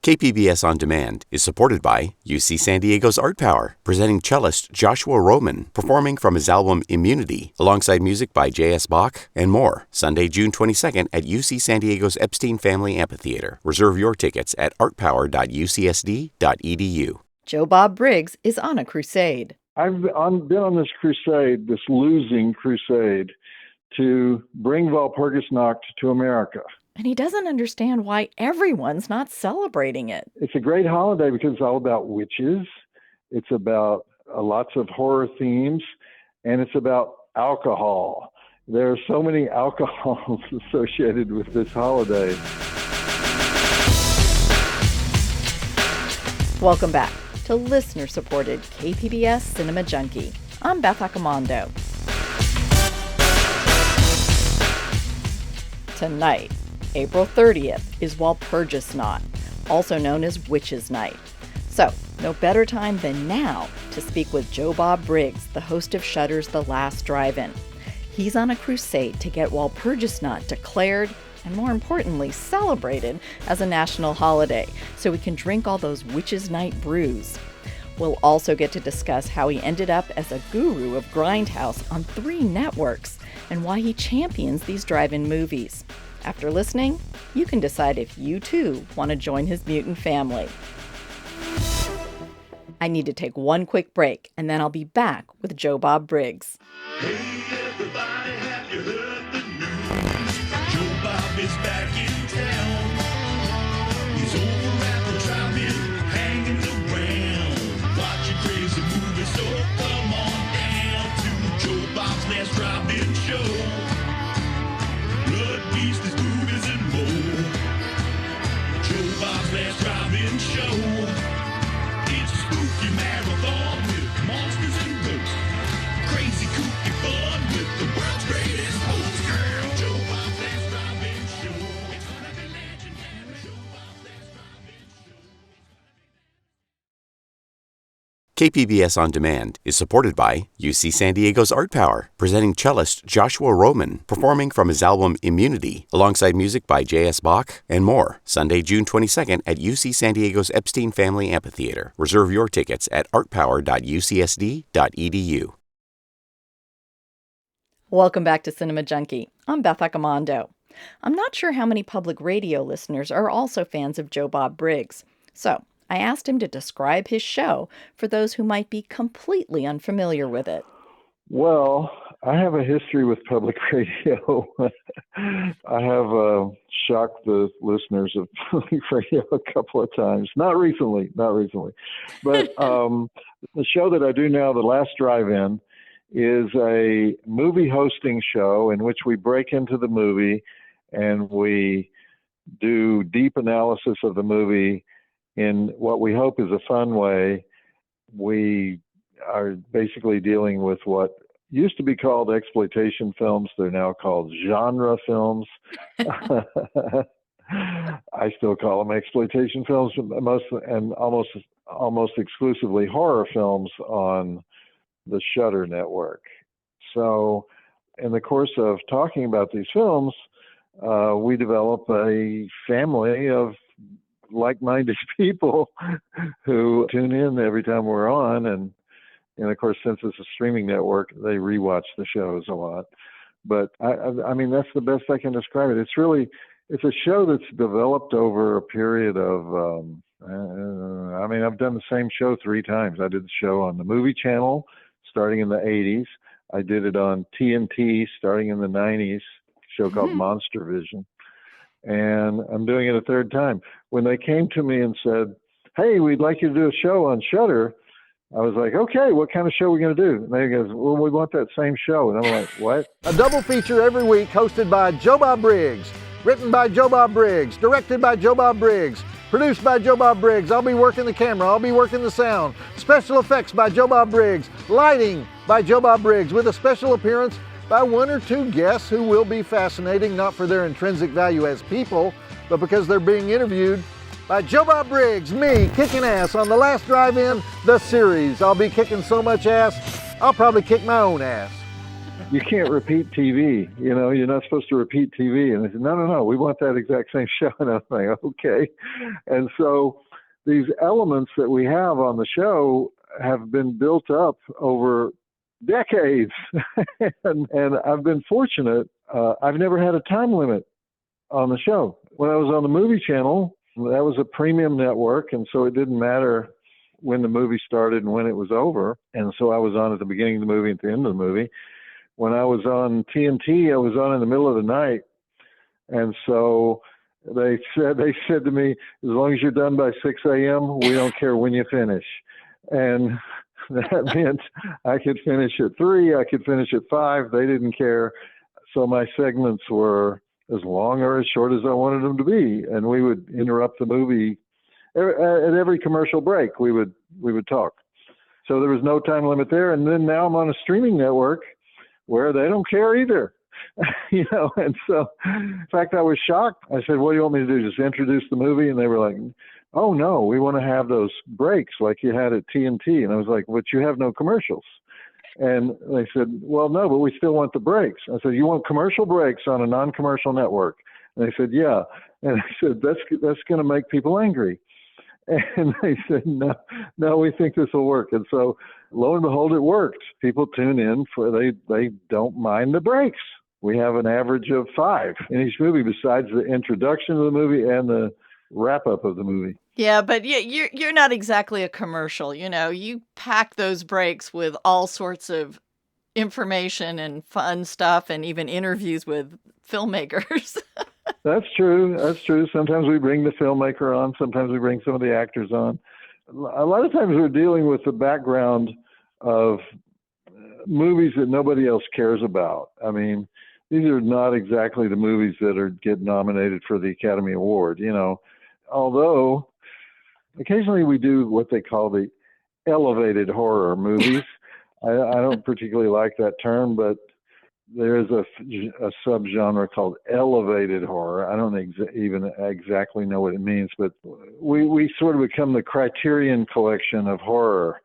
KPBS On Demand is supported by UC San Diego's Art Power, presenting cellist Joshua Roman, performing from his album Immunity, alongside music by J.S. Bach and more, Sunday, June 22nd at UC San Diego's Epstein Family Amphitheater. Reserve your tickets at artpower.ucsd.edu. Joe Bob Briggs is on a crusade. I've been on this crusade, this losing crusade, to bring Walpurgisnacht to America. And he doesn't understand why everyone's not celebrating it. It's a great holiday because it's all about witches. It's about lots of horror themes, and it's about alcohol. There are so many alcohols associated with this holiday. Welcome back to listener-supported KPBS Cinema Junkie. I'm Beth Accomando. Tonight, April 30th, is Walpurgisnacht, also known as Witches' Night. So, no better time than now to speak with Joe Bob Briggs, the host of Shudder's The Last Drive-In. He's on a crusade to get Walpurgisnacht declared, and more importantly, celebrated as a national holiday, so we can drink all those Witches' Night brews. We'll also get to discuss how he ended up as a guru of Grindhouse on 3 networks, and why he champions these drive-in movies. After listening, you can decide if you too want to join his mutant family. I need to take one quick break, and then I'll be back with Joe Bob Briggs. Hey everybody, have you heard the news? Joe Bob is back in town. He's over at the drive-in, hanging around, watching crazy movies. So come on down to Joe Bob's Last Drive-In Show. Blood, beasts, movies, and more. Joe Bob's Last Drive-In Show. It's a spooky marathon with monsters and ghosts. Crazy, kooky fun with the world's greatest host. Girl, Joe Bob's Last Drive-In Show. It's gonna be legendary. Joe Bob's Last Drive-In Show. KPBS On Demand is supported by UC San Diego's Art Power, presenting cellist Joshua Roman, performing from his album Immunity, alongside music by J.S. Bach and more, Sunday, June 22nd at UC San Diego's Epstein Family Amphitheater. Reserve your tickets at artpower.ucsd.edu. Welcome back to Cinema Junkie. I'm Beth Accomando. I'm not sure how many public radio listeners are also fans of Joe Bob Briggs, so I asked him to describe his show for those who might be completely unfamiliar with it. Well, I have a history with public radio. I have shocked the listeners of public radio a couple of times. Not recently. But the show that I do now, The Last Drive-In, is a movie hosting show in which we break into the movie and we do deep analysis of the movie in what we hope is a fun way. We are basically dealing with what used to be called exploitation films. They're now called genre films. I still call them exploitation films, almost exclusively horror films on the Shudder network. So in the course of talking about these films, we develop a family of like-minded people who tune in every time we're on, and of course, since it's a streaming network, they rewatch the shows a lot. But I mean, that's the best I can describe it. It's a show that's developed over a period of I've done the same show 3 times. I did the show on the Movie Channel starting in the 80s. I did it on TNT starting in the 90s, a show called Monster Vision. And I'm doing it a 3rd time. When they came to me and said, hey, we'd like you to do a show on Shudder, I was like, okay, what kind of show are we going to do? And they goes, well, we want that same show. And I'm like, what? A double feature every week hosted by Joe Bob Briggs. Written by Joe Bob Briggs. Directed by Joe Bob Briggs. Produced by Joe Bob Briggs. I'll be working the camera. I'll be working the sound. Special effects by Joe Bob Briggs. Lighting by Joe Bob Briggs with a special appearance by 1 or 2 guests who will be fascinating, not for their intrinsic value as people, but because they're being interviewed by Joe Bob Briggs, me, kicking ass on The Last Drive-In, the series. I'll be kicking so much ass, I'll probably kick my own ass. you can't repeat TV. You know, you're not supposed to repeat TV. And they said, no, we want that exact same show. And I was like, okay. And so these elements that we have on the show have been built up over decades. and I've been fortunate. I've never had a time limit on the show. When I was on the movie channel, that was a premium network. And so it didn't matter when the movie started and when it was over. And so I was on at the beginning of the movie and at the end of the movie. When I was on TNT, I was on in the middle of the night. And so they said to me, as long as you're done by 6 a.m., we don't care when you finish. And that meant I could finish at 3, I could finish at 5. They didn't care. So my segments were as long or as short as I wanted them to be. And we would interrupt the movie at every commercial break. We would talk. So there was no time limit there. And then now I'm on a streaming network where they don't care either. You know, and so in fact, I was shocked. I said, what do you want me to do? Just introduce the movie? And they were like, oh no, we want to have those breaks like you had at TNT. And I was like, but you have no commercials. And they said, well, no, but we still want the breaks. I said, you want commercial breaks on a non-commercial network? And they said, yeah. And I said, that's going to make people angry. And they said, no, we think this will work. And so lo and behold, it worked. People tune in they don't mind the breaks. We have an average of 5 in each movie besides the introduction of the movie and the wrap up of the movie. Yeah, but you're not exactly a commercial. You know, you pack those breaks with all sorts of information and fun stuff and even interviews with filmmakers. That's true. Sometimes we bring the filmmaker on. Sometimes we bring some of the actors on. A lot of times we're dealing with the background of movies that nobody else cares about. I mean, these are not exactly the movies that get nominated for the Academy Award, you know, although occasionally we do what they call the elevated horror movies. I don't particularly like that term, but there is a subgenre called elevated horror. I don't even exactly know what it means, but we sort of become the Criterion collection of horror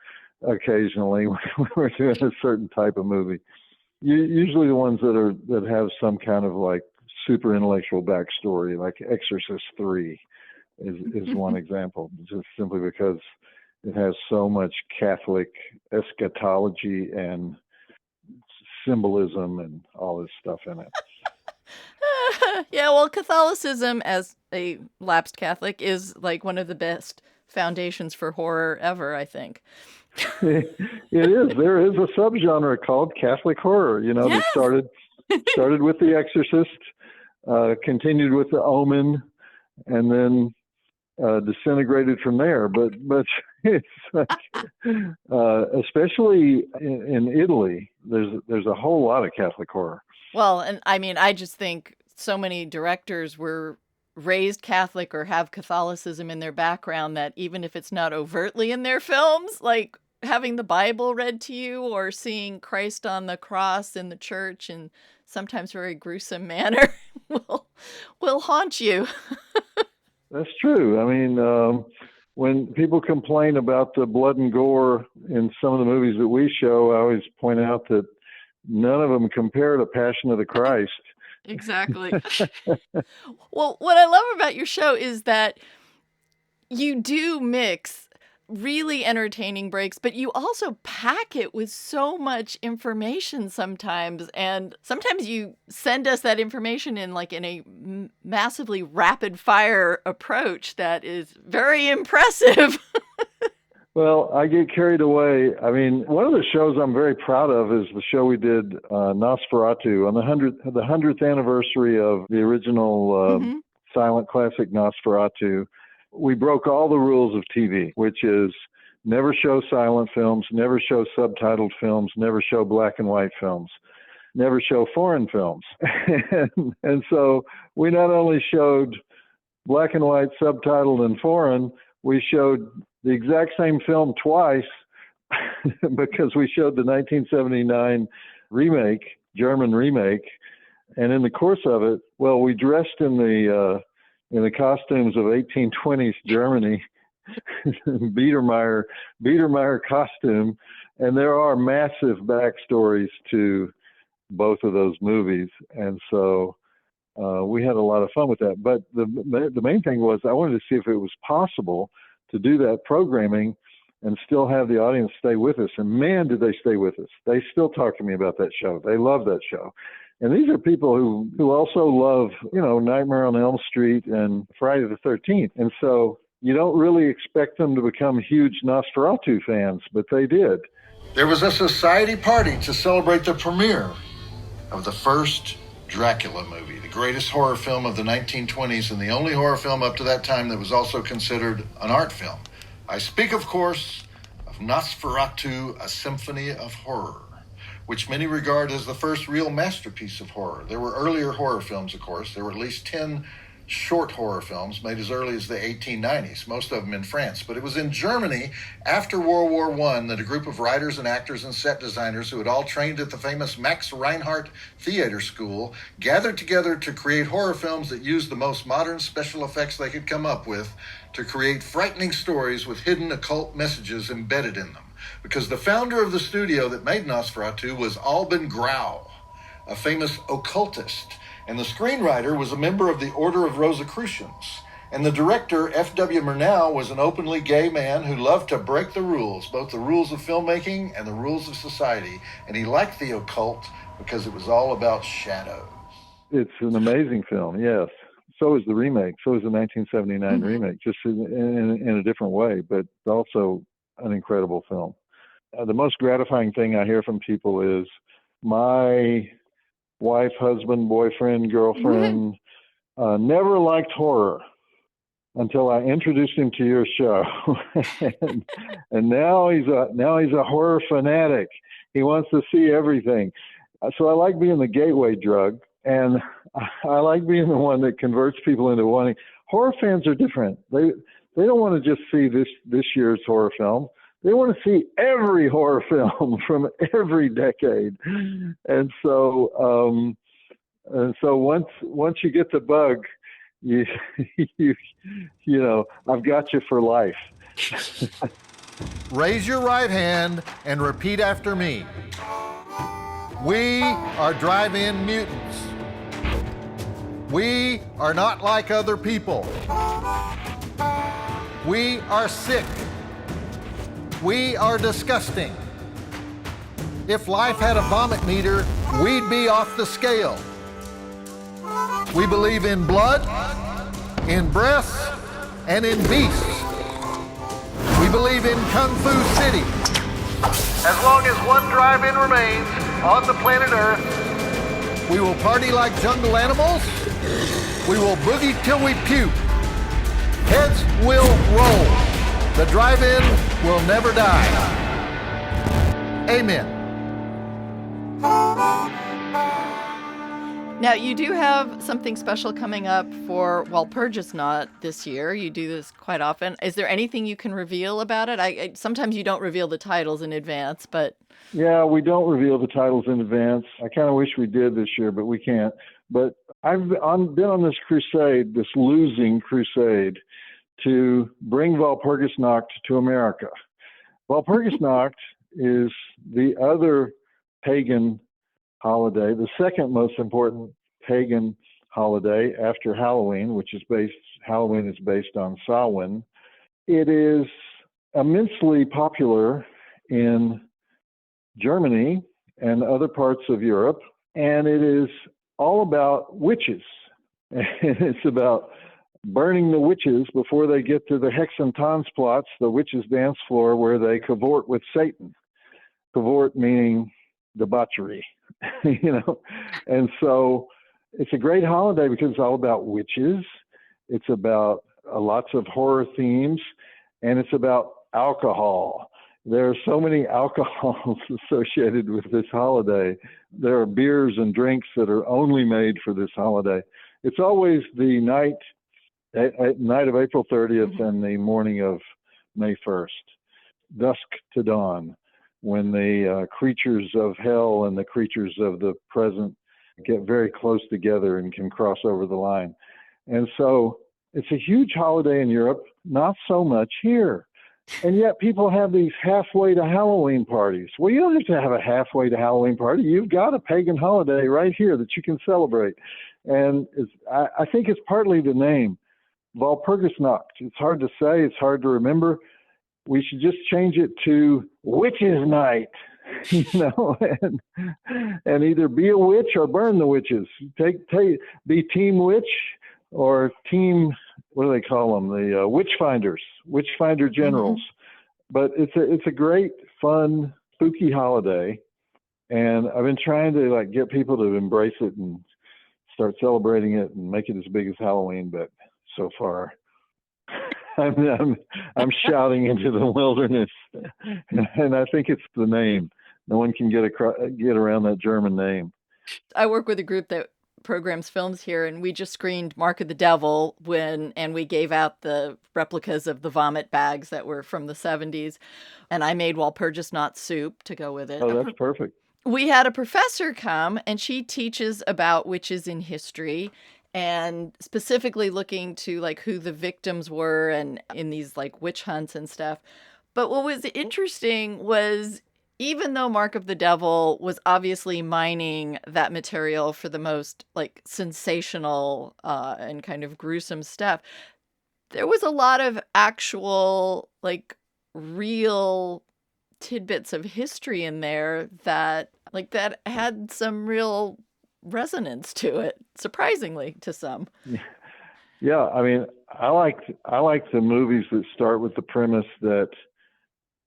occasionally when we're doing a certain type of movie. Usually the ones that have some kind of like super intellectual backstory, like Exorcist 3 is one example, just simply because it has so much Catholic eschatology and symbolism and all this stuff in it. Yeah, well, Catholicism, as a lapsed Catholic, is like one of the best foundations for horror ever, I think. It is. There is a subgenre called Catholic horror, you know, Yes. that started with The Exorcist, continued with The Omen, and then disintegrated from there. But it's especially in Italy, there's a whole lot of Catholic horror. Well, and I mean, I just think so many directors were raised Catholic or have Catholicism in their background that even if it's not overtly in their films, like having the Bible read to you or seeing Christ on the cross in the church in sometimes very gruesome manner will haunt you. That's true. I mean, when people complain about the blood and gore in some of the movies that we show, I always point out that none of them compare to Passion of the Christ. Exactly. Well, what I love about your show is that you do mix really entertaining breaks, but you also pack it with so much information sometimes. And sometimes you send us that information in a massively rapid fire approach that is very impressive. Well, I get carried away. I mean, one of the shows I'm very proud of is the show we did, Nosferatu, on the 100th anniversary of the original silent classic Nosferatu. We broke all the rules of TV, which is never show silent films, never show subtitled films, never show black and white films, never show foreign films. And so we not only showed black and white, subtitled, and foreign, we showed the exact same film twice because we showed the 1979 remake, German remake. And in the course of it, well, we dressed in the costumes of 1820s Germany, Biedermeier costume. And there are massive backstories to both of those movies. And so we had a lot of fun with that. But the main thing was I wanted to see if it was possible to do that programming and still have the audience stay with us. And man, did they stay with us. They still talk to me about that show. They love that show. And these are people who also love, Nightmare on Elm Street and Friday the 13th. And so you don't really expect them to become huge Nosferatu fans, but they did. There was a society party to celebrate the premiere of the first Dracula movie, the greatest horror film of the 1920s and the only horror film up to that time that was also considered an art film. I speak, of course, of Nosferatu, A Symphony of Horror, which many regard as the first real masterpiece of horror. There were earlier horror films, of course. There were at least 10 short horror films made as early as the 1890s, most of them in France. But it was in Germany after World War I that a group of writers and actors and set designers who had all trained at the famous Max Reinhardt Theater School gathered together to create horror films that used the most modern special effects they could come up with to create frightening stories with hidden occult messages embedded in them. Because the founder of the studio that made Nosferatu was Alban Grau, a famous occultist, and the screenwriter was a member of the Order of Rosicrucians. And the director, F.W. Murnau, was an openly gay man who loved to break the rules, both the rules of filmmaking and the rules of society. And he liked the occult because it was all about shadows. It's an amazing film, yes. So is the remake. So is the 1979 remake, just in a different way, but also an incredible film. The most gratifying thing I hear from people is my wife, husband, boyfriend, girlfriend never liked horror until I introduced him to your show. and now he's a horror fanatic. He wants to see everything. So I like being the gateway drug, and I like being the one that converts people into wanting. Horror fans are different. They don't want to just see this year's horror film. They want to see every horror film from every decade. And so once you get the bug, you I've got you for life. Raise your right hand and repeat after me. We are drive-in mutants. We are not like other people. We are sick. We are disgusting. If life had a vomit meter, we'd be off the scale. We believe in blood, in breasts, and in beasts. We believe in Kung Fu City. As long as one drive-in remains on the planet Earth, we will party like jungle animals. We will boogie till we puke. Heads will roll. The drive-in will never die. Amen. Now, you do have something special coming up for Walpurgisnacht this year. You do this quite often. Is there anything you can reveal about it? Sometimes you don't reveal the titles in advance, but... Yeah, we don't reveal the titles in advance. I kind of wish we did this year, but we can't. But I've been on this crusade, this losing crusade, to bring Walpurgisnacht to America. Walpurgisnacht is the other pagan holiday, the second most important pagan holiday after Halloween, Halloween is based on Samhain. It is immensely popular in Germany and other parts of Europe, and it is all about witches. And it's about burning the witches before they get to the Hexentanzplatz, the witches' dance floor, where they cavort with Satan. Cavort meaning debauchery, And so it's a great holiday because it's all about witches. It's about lots of horror themes, and it's about alcohol. There are so many alcohols associated with this holiday. There are beers and drinks that are only made for this holiday. It's always the night of April 30th and the morning of May 1st, dusk to dawn, when the creatures of hell and the creatures of the present get very close together and can cross over the line. And so it's a huge holiday in Europe, not so much here. And yet people have these halfway to Halloween parties. Well, you don't have to have a halfway to Halloween party. You've got a pagan holiday right here that you can celebrate. And I think it's partly the name, Walpurgisnacht. It's hard to say. It's hard to remember. We should just change it to Witches' Night, and either be a witch or burn the witches. Be Team Witch or Team, what do they call them? The Witch Finders, Witch Finder Generals. But it's a great, fun, spooky holiday, and I've been trying to get people to embrace it and start celebrating it and make it as big as Halloween. But so far, I'm shouting into the wilderness, and I think it's the name. No one can get around that German name. I work with a group that programs films here, and we just screened Mark of the Devil and we gave out the replicas of the vomit bags that were from the 70s, and I made Walpurgisnacht soup to go with it. Oh, that's perfect. We had a professor come, and she teaches about witches in history, and specifically looking to who the victims were and in these witch hunts and stuff. But what was interesting was, even though Mark of the Devil was obviously mining that material for the most sensational and kind of gruesome stuff, there was a lot of actual real tidbits of history in there that had some real resonance to it, surprisingly to some. Yeah, I mean, I like the movies that start with the premise that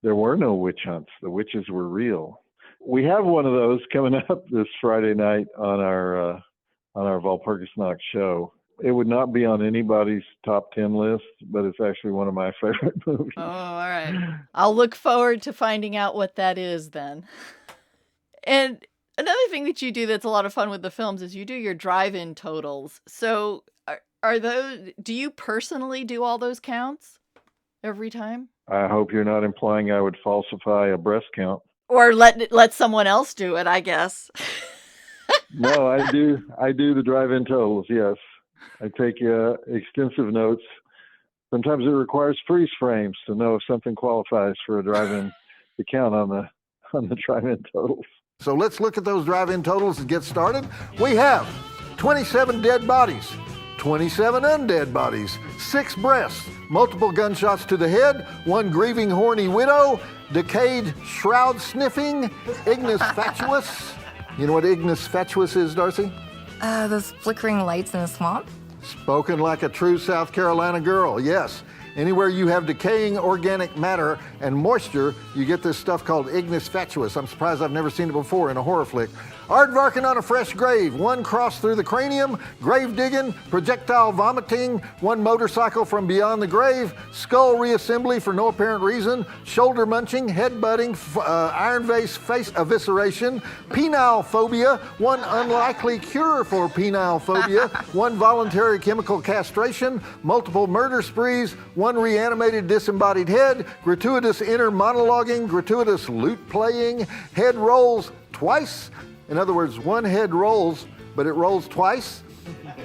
there were no witch hunts. The witches were real. We have one of those coming up this Friday night on our Walpurgisnacht show. It would not be on anybody's top 10 list, but it's actually one of my favorite movies. Oh, all right. I'll look forward to finding out what that is then. And another thing that you do that's a lot of fun with the films is you do your drive-in totals. So do you personally do all those counts every time? I hope you're not implying I would falsify a breast count. Or let someone else do it, I guess. No, I do the drive-in totals, yes. I take extensive notes. Sometimes it requires freeze frames to know if something qualifies for a drive-in to count on the drive-in totals. So let's look at those drive-in totals and get started. We have 27 dead bodies, 27 undead bodies, 6 breasts, multiple gunshots to the head, 1 grieving horny widow, decayed shroud sniffing, ignis fatuus. You know what ignis fatuus is, Darcy? Those flickering lights in the swamp? Spoken like a true South Carolina girl, yes. Anywhere you have decaying organic matter and moisture, you get this stuff called ignis fatuus. I'm surprised I've never seen it before in a horror flick. Aardvarking on a fresh grave, 1 cross through the cranium, grave digging, projectile vomiting, 1 motorcycle from beyond the grave, skull reassembly for no apparent reason, shoulder munching, head butting, iron vase face evisceration, penile phobia, 1 unlikely cure for penile phobia, 1 voluntary chemical castration, multiple murder sprees, 1 reanimated disembodied head, gratuitous inner monologuing, gratuitous lute playing, head rolls twice. In other words, 1 head rolls, but it rolls twice.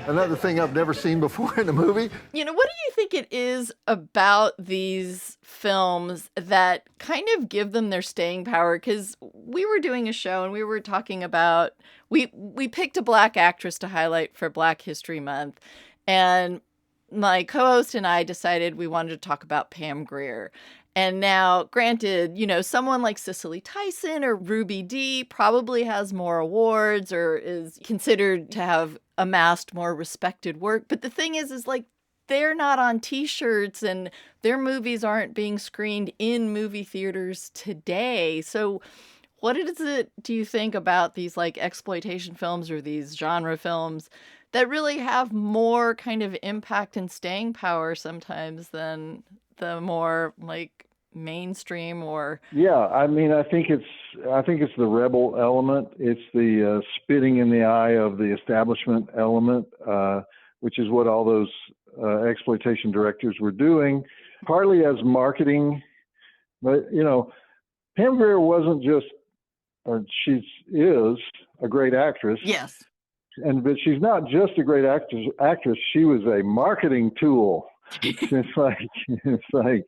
Another thing I've never seen before in a movie. What do you think it is about these films that kind of give them their staying power? Because we were doing a show and we were talking about, we picked a Black actress to highlight for Black History Month. And my co-host and I decided we wanted to talk about Pam Grier. And now, granted, someone like Cicely Tyson or Ruby Dee probably has more awards or is considered to have amassed more respected work. But the thing is they're not on T-shirts and their movies aren't being screened in movie theaters today. So what is it, do you think, about these exploitation films or these genre films that really have more kind of impact and staying power sometimes than the more mainstream or? Yeah, I mean, I think it's the rebel element. It's the spitting in the eye of the establishment element, which is what all those exploitation directors were doing, partly as marketing. But Pam Grier wasn't just, or she is a great actress. Yes. But she's not just a great actress. She was a marketing tool It's like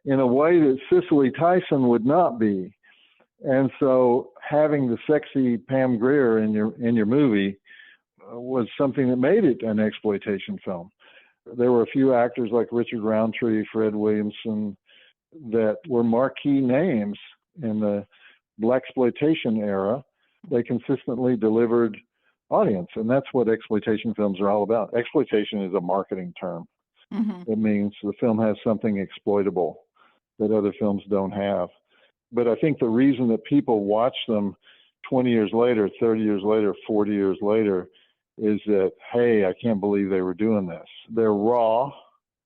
in a way that Cicely Tyson would not be. And so having the sexy Pam Grier in your movie was something that made it an exploitation film. There were a few actors like Richard Roundtree, Fred Williamson, that were marquee names in the blaxploitation era. They consistently delivered audience, and that's what exploitation films are all about. Exploitation is a marketing term. Mm-hmm. It means the film has something exploitable that other films don't have. But I think the reason that people watch them 20 years later, 30 years later, 40 years later is that, hey, I can't believe they were doing this. They're raw,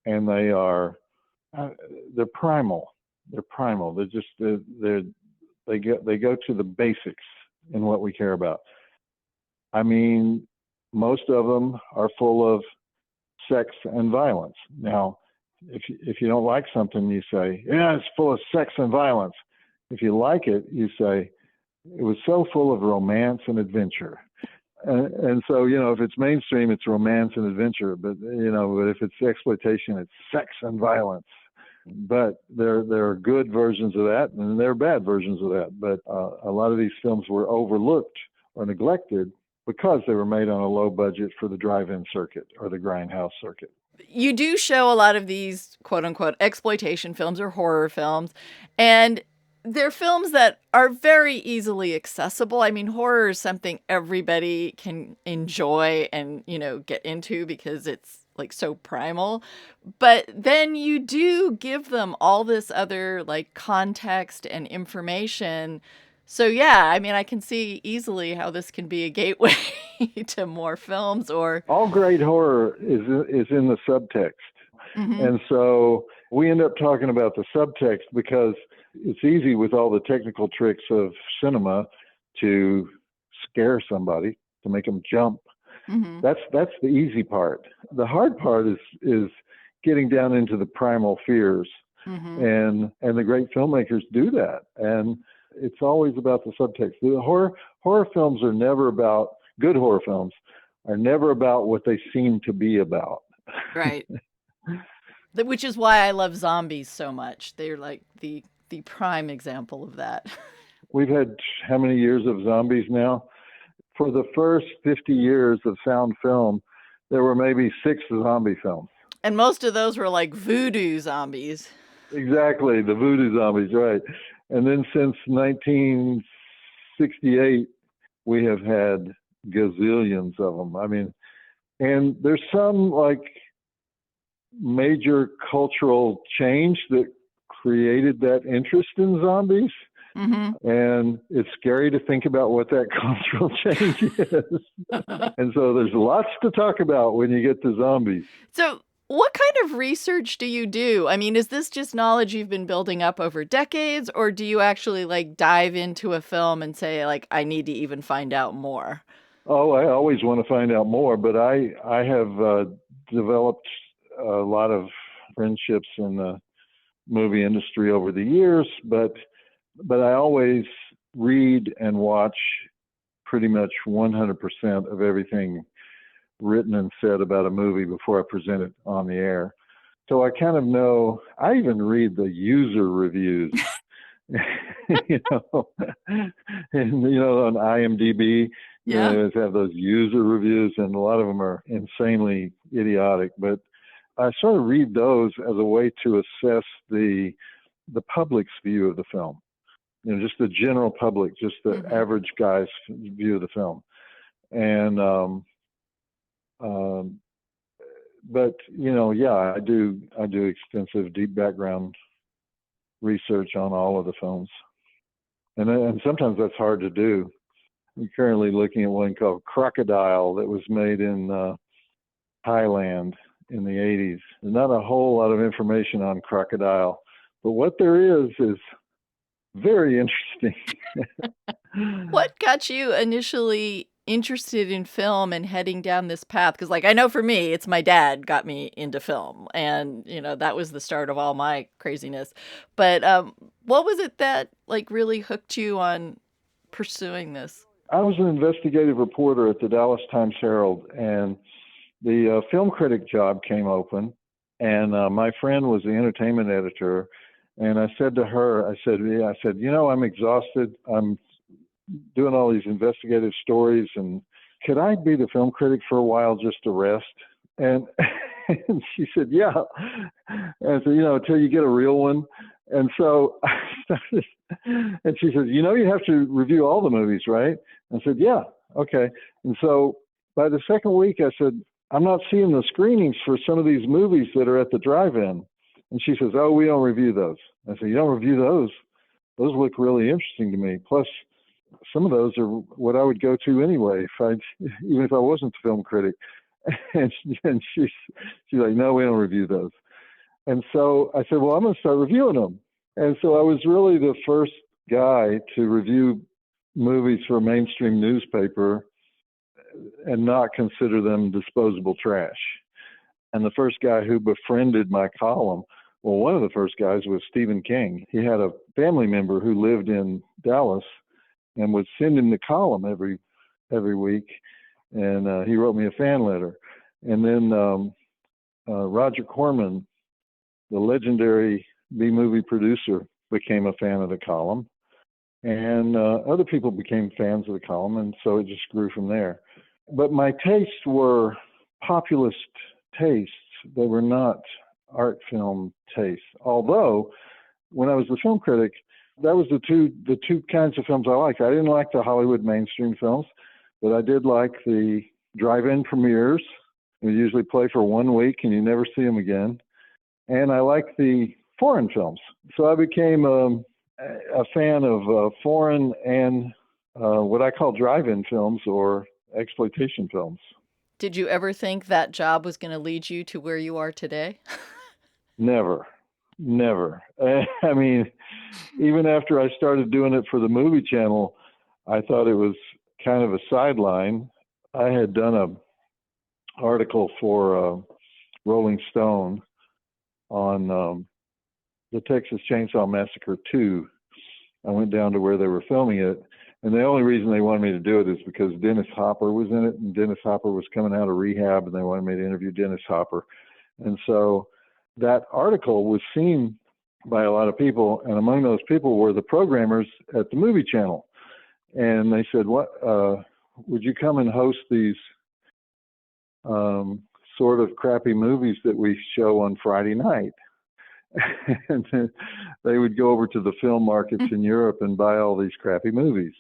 and they're primal. They're primal. They go to the basics in what we care about. I mean, most of them are full of sex and violence. Now, if you don't like something, you say, yeah, it's full of sex and violence. If you like it, you say, it was so full of romance and adventure. And so, if it's mainstream, it's romance and adventure. But if it's exploitation, it's sex and violence. But there are good versions of that, and there are bad versions of that. But a lot of these films were overlooked or neglected because they were made on a low budget for the drive-in circuit or the grindhouse circuit. You do show a lot of these quote-unquote exploitation films or horror films, and they're films that are very easily accessible. I mean, horror is something everybody can enjoy and, get into because it's like so primal. But then you do give them all this other like context and information. So yeah, I mean, I can see easily how this can be a gateway to more films. Or all great horror is in the subtext. Mm-hmm. And so we end up talking about the subtext because it's easy with all the technical tricks of cinema to scare somebody, to make them jump. Mm-hmm. That's the easy part. The hard part is getting down into the primal fears. Mm-hmm. And the great filmmakers do that. And it's always about the subtext. The horror films are never about, good horror films are never about what they seem to be about. Right. Which is why I love zombies so much. They're like the prime example of that. We've had how many years of zombies now? For the first 50 years of sound film, there were maybe 6 zombie films. And most of those were like voodoo zombies. Exactly, the voodoo zombies, right. And then since 1968, we have had gazillions of them. I mean, and there's some like major cultural change that created that interest in zombies. Mm-hmm. And it's scary to think about what that cultural change is. And so there's lots to talk about when you get to zombies. So what kind of research do you do? I mean, is this just knowledge you've been building up over decades, or do you actually like dive into a film and say like, I need to even find out more? Oh, I always want to find out more, but I have developed a lot of friendships in the movie industry over the years, but I always read and watch pretty much 100% of everything written and said about a movie before I present it on the air. So I kind of know, I even read the user reviews, and, on IMDb, Yeah. they have those user reviews, and a lot of them are insanely idiotic, but I sort of read those as a way to assess the public's view of the film. Just the general public, just the Mm-hmm. average guy's view of the film. And, but I do extensive deep background research on all of the films. And sometimes that's hard to do. I'm currently looking at one called Crocodile that was made in Thailand in the 80s. There's not a whole lot of information on Crocodile, but what there is very interesting. What got you initially interested in film and heading down this path? Because like I know for me, it's my dad got me into film, and that was the start of all my craziness. But what was it that like really hooked you on pursuing this? I was an investigative reporter at the Dallas Times-Herald, and the film critic job came open. And my friend was the entertainment editor. And I said to her, I said, I'm exhausted. I'm doing all these investigative stories, and could I be the film critic for a while just to rest? And, and she said, yeah. And I said, until you get a real one. And so I started, and she said, you have to review all the movies, right? I said, yeah, okay. And so by the second week, I said, I'm not seeing the screenings for some of these movies that are at the drive-in. And she says, oh, we don't review those. I said, you don't review those? Those look really interesting to me. Plus, some of those are what I would go to anyway, even if I wasn't the film critic. And she's like, no, we don't review those. And so I said, well, I'm going to start reviewing them. And so I was really the first guy to review movies for a mainstream newspaper and not consider them disposable trash. And the first guy who befriended my column, well, one of the first guys was Stephen King. He had a family member who lived in Dallas and would send him the column every week. And he wrote me a fan letter. And then Roger Corman, the legendary B-movie producer, became a fan of the column. And other people became fans of the column, and so it just grew from there. But my tastes were populist tastes. They were not art film tastes. Although, when I was the film critic, that was the two kinds of films I liked. I didn't like the Hollywood mainstream films, but I did like the drive-in premieres. They usually play for 1 week, and you never see them again. And I liked the foreign films. So I became a fan of foreign and what I call drive-in films or exploitation films. Did you ever think that job was going to lead you to where you are today? Never. I mean, even after I started doing it for the movie channel, I thought it was kind of a sideline. I had done an article for Rolling Stone on the Texas Chainsaw Massacre 2. I went down to where they were filming it, and the only reason they wanted me to do it is because Dennis Hopper was in it, and Dennis Hopper was coming out of rehab, and they wanted me to interview Dennis Hopper. And so that article was seen by a lot of people, and among those people were the programmers at the movie channel. And they said, "What would you come and host these sort of crappy movies that we show on Friday night?" And then they would go over to the film markets in Europe and buy all these crappy movies.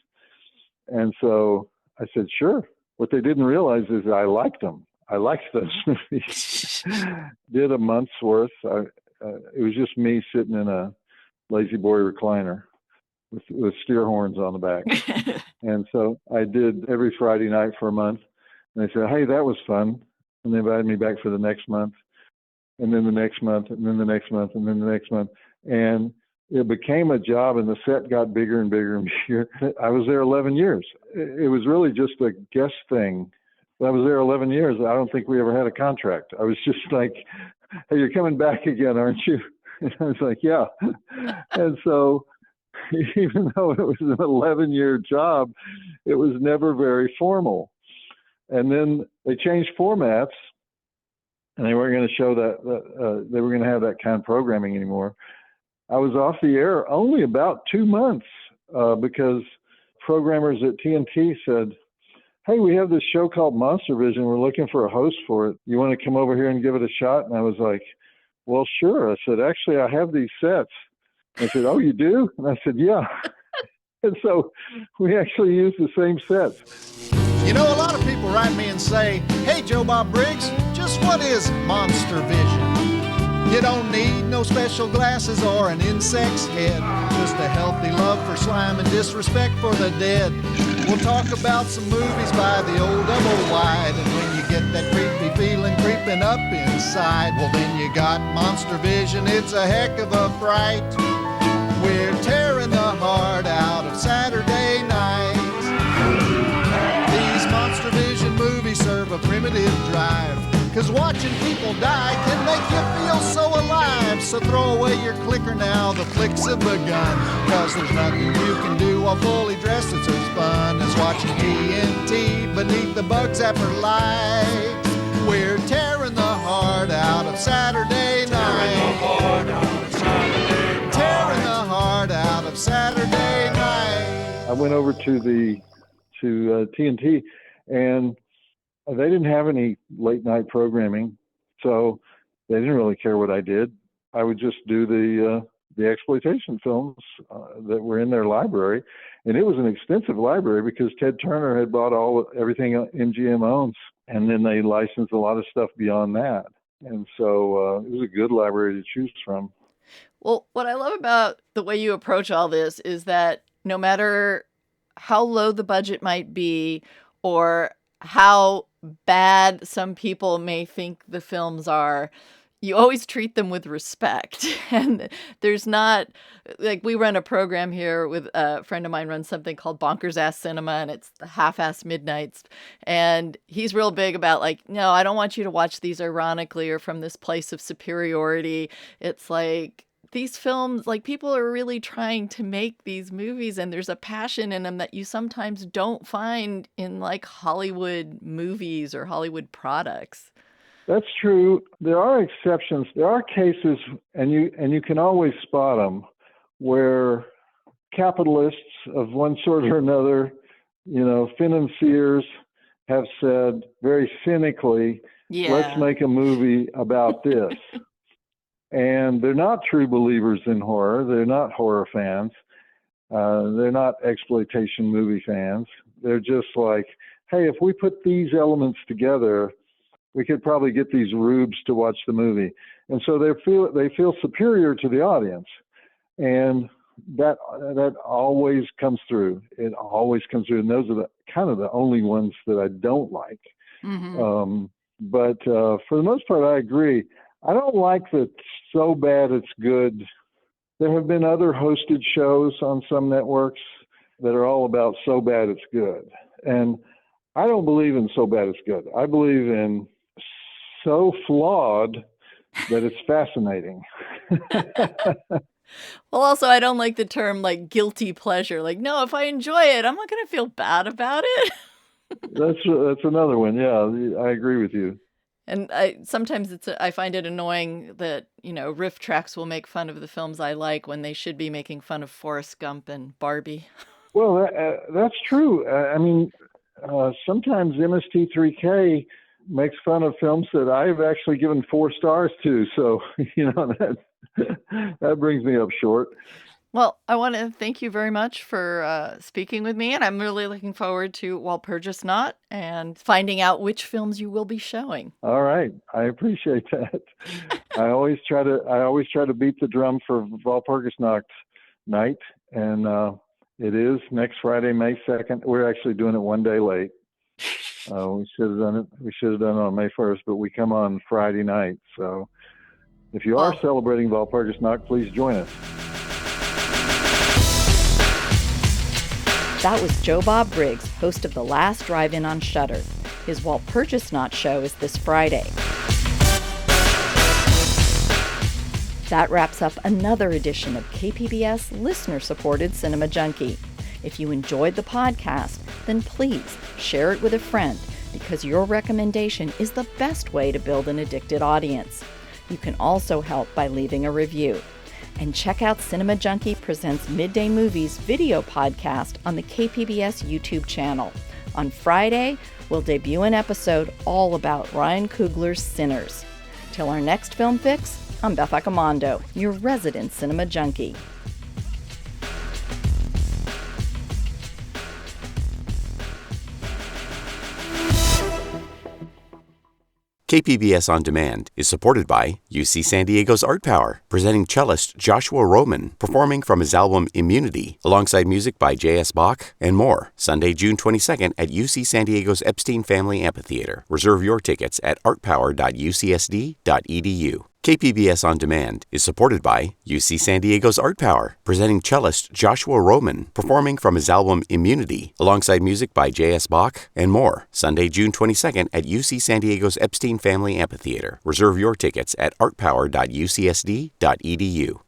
And so I said, sure. What they didn't realize is I liked them. I liked those movies. Did a month's worth. It was just me sitting in a lazy boy recliner with steer horns on the back. And so I did every Friday night for a month. And they said, hey, that was fun. And they invited me back for the next month. And then the next month, and then the next month, and then the next month. And it became a job, and the set got bigger and bigger and bigger. I was there 11 years. It was really just a guest thing. I was there 11 years. I don't think we ever had a contract. I was just like, hey, you're coming back again, aren't you? And I was like, yeah. And so even though it was an 11-year job, it was never very formal. And then they changed formats, and they weren't going to show that they were going to have that kind of programming anymore. I was off the air only about 2 months because programmers at TNT said, hey, we have this show called Monster Vision. We're looking for a host for it. You want to come over here and give it a shot? And I was like, well, sure. I said, actually, I have these sets. I said, oh, you do? And I said, yeah. And so we actually used the same sets. You know, a lot of people write me and say, hey, Joe Bob Briggs, just what is Monster Vision? You don't need no special glasses or an insect's head, just a healthy love for slime and disrespect for the dead. We'll talk about some movies by the old double wide, and when you get that creepy feeling creeping up inside, well then you got Monster Vision, it's a heck of a fright. We're tearing the heart out of Saturday night. These Monster Vision movies serve a primitive drive, 'cause watching people die can make you feel so alive. So throw away your clicker now, the flicks have begun, 'cause there's nothing you can do while fully dressed that's as fun as watching TNT beneath the bug zapper light. We're tearing the heart out of Saturday I went over to TNT, and they didn't have any late night programming, so they didn't really care what I did. I would just do the exploitation films that were in their library, and it was an extensive library because Ted Turner had bought everything MGM owns, and then they licensed a lot of stuff beyond that, and so it was a good library to choose from. Well, what I love about the way you approach all this is that no matter how low the budget might be or how bad some people may think the films are, you always treat them with respect. And there's not, like, we run a program here with a friend of mine runs something called Bonkers Ass Cinema, and it's the half-ass midnights. And he's real big about, like, no, I don't want you to watch these ironically or from this place of superiority. It's like, these films, like, people are really trying to make these movies, and there's a passion in them that you sometimes don't find in, like, Hollywood movies or Hollywood products. That's true. There are exceptions. There are cases, and you can always spot them, where capitalists of one sort or another, financiers, have said very cynically, let's make a movie about this. And they're not true believers in horror. They're not horror fans. They're not exploitation movie fans. They're just like, hey, if we put these elements together, we could probably get these rubes to watch the movie. And so they feel superior to the audience. And that always comes through. It always comes through. And those are the only ones that I don't like. Mm-hmm. But for the most part, I agree. I don't like that so bad it's good. There have been other hosted shows on some networks that are all about so bad it's good. And I don't believe in so bad it's good. I believe in so flawed that it's fascinating. Well, also, I don't like the term, like, guilty pleasure. Like, no, if I enjoy it, I'm not going to feel bad about it. That's another one. Yeah, I agree with you. And sometimes I find it annoying that, riff tracks will make fun of the films I like when they should be making fun of Forrest Gump and Barbie. Well, that's true. I mean, sometimes MST3K makes fun of films that I've actually given 4 stars to. So, that brings me up short. Well, I want to thank you very much for speaking with me, and I'm really looking forward to Walpurgisnacht and finding out which films you will be showing. All right, I appreciate that. I always try to beat the drum for Walpurgisnacht night, and it is next Friday, May 2nd. We're actually doing it one day late. We should have done it. We should have done it on May 1st, but we come on Friday night. So, if you are celebrating Walpurgisnacht, please join us. That was Joe Bob Briggs, host of The Last Drive-In on Shudder. His Walpurgisnacht show is this Friday. That wraps up another edition of KPBS listener-supported Cinema Junkie. If you enjoyed the podcast, then please share it with a friend, because your recommendation is the best way to build an addicted audience. You can also help by leaving a review. And check out Cinema Junkie Presents Midday Movies video podcast on the KPBS YouTube channel. On Friday, we'll debut an episode all about Ryan Coogler's Sinners. Till our next Film Fix, I'm Beth Accomando, your resident Cinema Junkie. KPBS On Demand is supported by UC San Diego's Art Power, presenting cellist Joshua Roman, performing from his album Immunity, alongside music by J.S. Bach and more. Sunday, June 22nd at UC San Diego's Epstein Family Amphitheater. Reserve your tickets at artpower.ucsd.edu. KPBS On Demand is supported by UC San Diego's Art Power, presenting cellist Joshua Roman, performing from his album Immunity, alongside music by J.S. Bach and more. Sunday, June 22nd at UC San Diego's Epstein Family Amphitheater. Reserve your tickets at artpower.ucsd.edu.